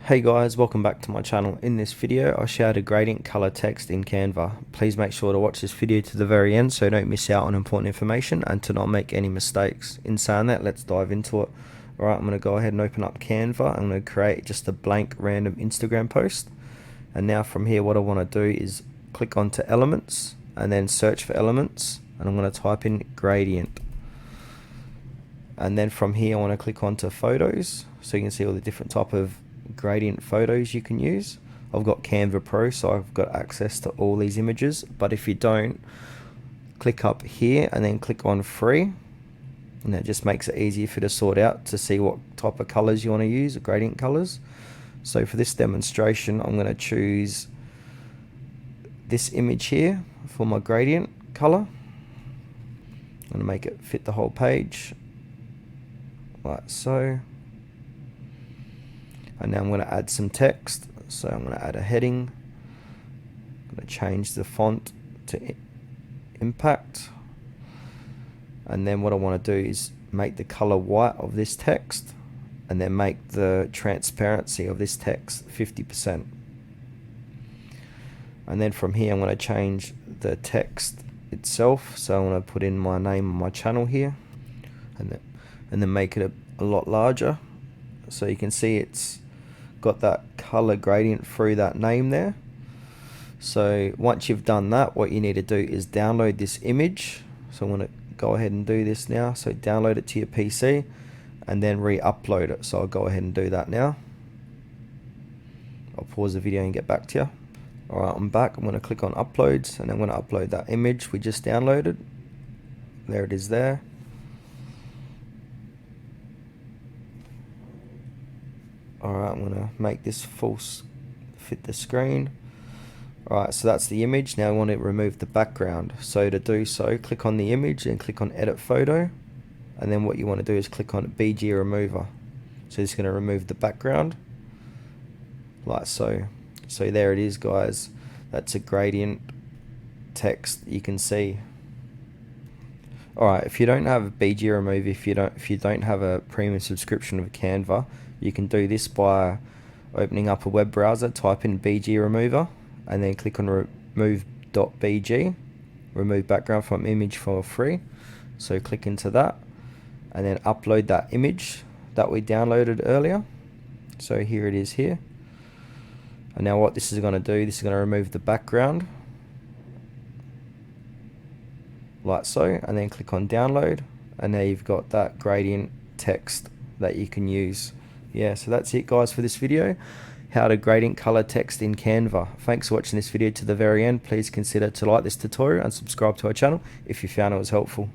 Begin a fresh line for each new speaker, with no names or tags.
Hey guys, welcome back to my channel. In this video I'll show how to gradient color text in Canva. Please make sure to watch this video to the very end so you don't miss out on important information and to not make any mistakes. In saying that, let's dive into it. Alright, I'm going to go ahead and open up Canva. I'm going to create just a blank random Instagram post. And now from here what I want to do is click onto elements and then search for elements, and I'm going to type in gradient. And then from here I want to click onto photos so you can see all the different type of gradient photos you can use. I've got Canva Pro, so I've got access to all these images, but if you don't, click up here and then click on free, and that just makes it easier for you to sort out to see what type of colors you want to use, gradient colors. So for this demonstration I'm going to choose this image here for my gradient color. I'm going to make it fit the whole page like so. And now I'm going to add some text, so I'm going to add a heading. I'm going to change the font to impact, and then what I want to do is make the color white of this text and then make the transparency of this text 50%. And then from here I'm going to change the text itself, so I'm going to put in my name on my channel here and then make it a lot larger, so you can see it's got that color gradient through that name there. So once you've done that, what you need to do is download this image. So I'm going to go ahead and do this now. So download it to your PC and then re-upload it. So I'll go ahead and do that now. I'll pause the video and get back to you. Alright, I'm back. I'm going to click on uploads and I'm going to upload that image we just downloaded. There it is there. Alright, I'm going to make this full fit the screen. Alright, so that's the image. Now I want to remove the background. So to do so, click on the image and click on edit photo. And then what you want to do is click on BG remover. So it's going to remove the background. Like so. So there it is, guys. That's a gradient text you can see. Alright, if you don't have BG remove, if you don't have a premium subscription of Canva, you can do this by opening up a web browser, type in BG remover, and then click on remove.bg, remove background from image for free. So click into that and then upload that image that we downloaded earlier. So here it is here. And now what this is going to do, this is going to remove the background like so, and then click on download, and now you've got that gradient text that you can use. Yeah, so that's it guys for this video, how to gradient color text in Canva. Thanks for watching this video to the very end. Please consider to like this tutorial and subscribe to our channel if you found it was helpful.